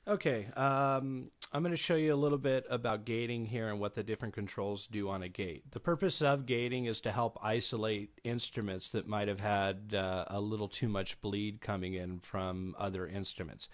Okay, I'm going to show you a little bit about gating here and what the different controls do on a gate. The purpose of gating is to help isolate instruments that might have had a little too much bleed coming in from other instruments.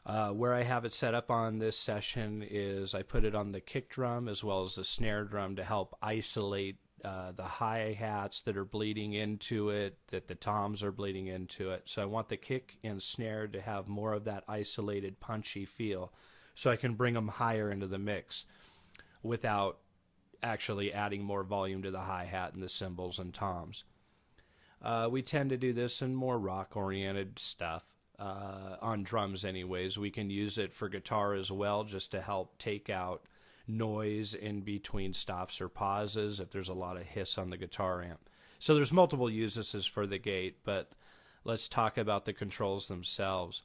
Where I have it set up on this session is I put it on the kick drum as well as the snare drum to help isolate the hi-hats that are bleeding into it, that the toms are bleeding into it. So I want the kick and snare to have more of that isolated, punchy feel so I can bring them higher into the mix without actually adding more volume to the hi-hat and the cymbals and toms. We tend to do this in more rock-oriented stuff. On drums anyways. We can use it for guitar as well, just to help take out noise in between stops or pauses if there's a lot of hiss on the guitar amp. So there's multiple uses for the gate, but let's talk about the controls themselves.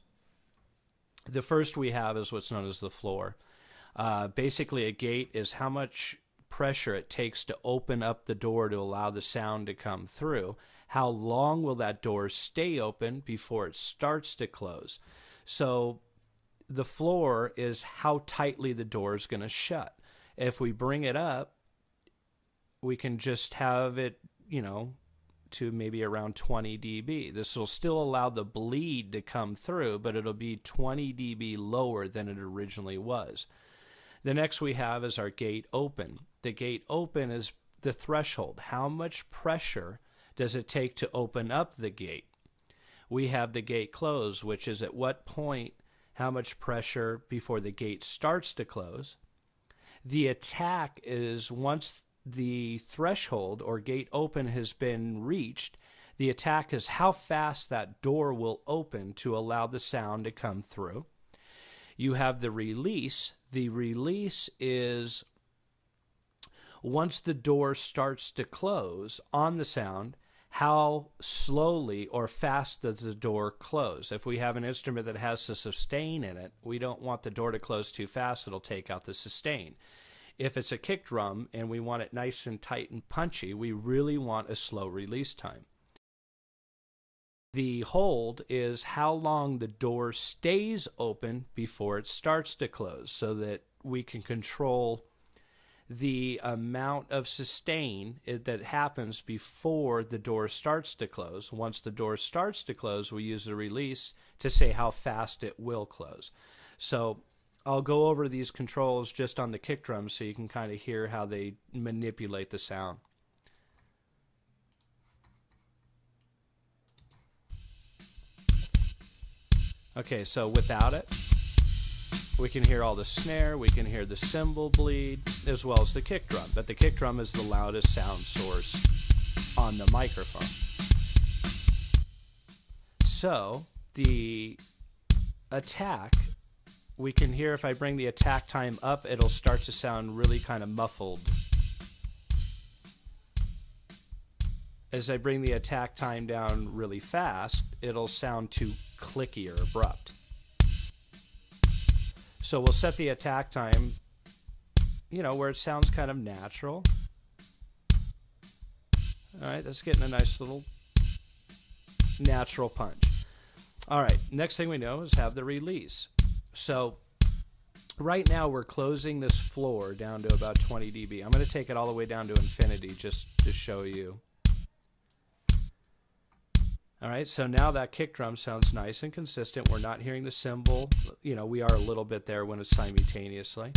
The first we have is what's known as the floor. Basically, a gate is how much pressure it takes to open up the door to allow the sound to come through. How long will that door stay open before it starts to close? So the floor is how tightly the door is going to shut. If we bring it up, we can just have it, to maybe around 20 dB. This will still allow the bleed to come through, but it'll be 20 dB lower than it originally was. The next we have is our gate open. The gate open is the threshold. How much pressure does it take to open up the gate? We have the gate close, which is at what point, how much pressure before the gate starts to close. The attack is once the threshold or gate open has been reached, the attack is how fast that door will open to allow the sound to come through. You have the release. The release is once the door starts to close on the sound, how slowly or fast does the door close? If we have an instrument that has a sustain in it, we don't want the door to close too fast. It'll take out the sustain. If it's a kick drum and we want it nice and tight and punchy, we really want a slow release time. The hold is how long the door stays open before it starts to close, so that we can control the amount of sustain that happens before the door starts to close. Once the door starts to close, we use the release to say how fast it will close. So I'll go over these controls just on the kick drum so you can kind of hear how they manipulate the sound. Okay, so without it, we can hear all the snare, we can hear the cymbal bleed, as well as the kick drum. But the kick drum is the loudest sound source on the microphone. So the attack, we can hear if I bring the attack time up, it'll start to sound really kind of muffled. As I bring the attack time down really fast, it'll sound too clicky or abrupt. So we'll set the attack time, where it sounds kind of natural. All right, that's getting a nice little natural punch. All right, next thing we know is have the release. So right now we're closing this floor down to about 20 dB. I'm going to take it all the way down to infinity just to show you. All right, so now that kick drum sounds nice and consistent. We're not hearing the cymbal. We are a little bit there when it's simultaneously.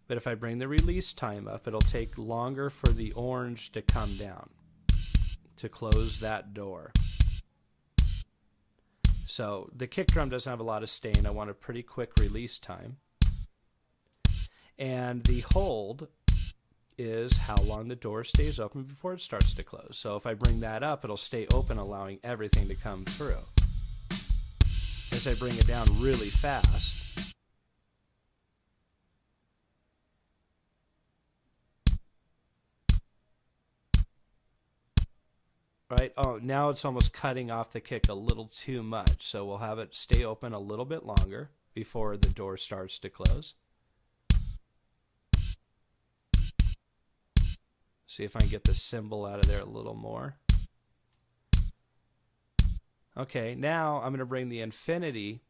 But if I bring the release time up, it'll take longer for the orange to come down to close that door. So the kick drum doesn't have a lot of sustain. I want a pretty quick release time. And the hold is how long the door stays open before it starts to close. So if I bring that up, it'll stay open, allowing everything to come through. As I bring it down really fast, right? Oh, now it's almost cutting off the kick a little too much. So we'll have it stay open a little bit longer before the door starts to close. See if I can get the cymbal out of there a little more. Okay, now I'm going to bring the infinity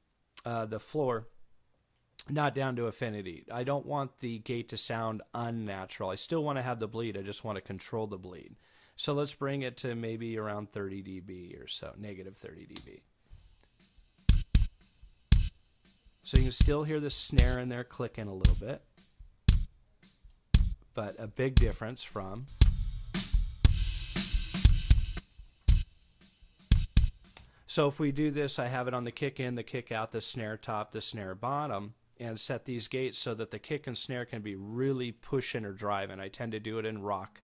the floor, not down to affinity. I don't want the gate to sound unnatural. I still want to have the bleed. I just want to control the bleed. So let's bring it to maybe around 30 dB or so, negative 30 dB. So you can still hear the snare in there clicking a little bit, but a big difference from. So if we do this, I have it on the kick in, the kick out, the snare top, the snare bottom, and set these gates so that the kick and snare can be really pushing or driving. I tend to do it in rock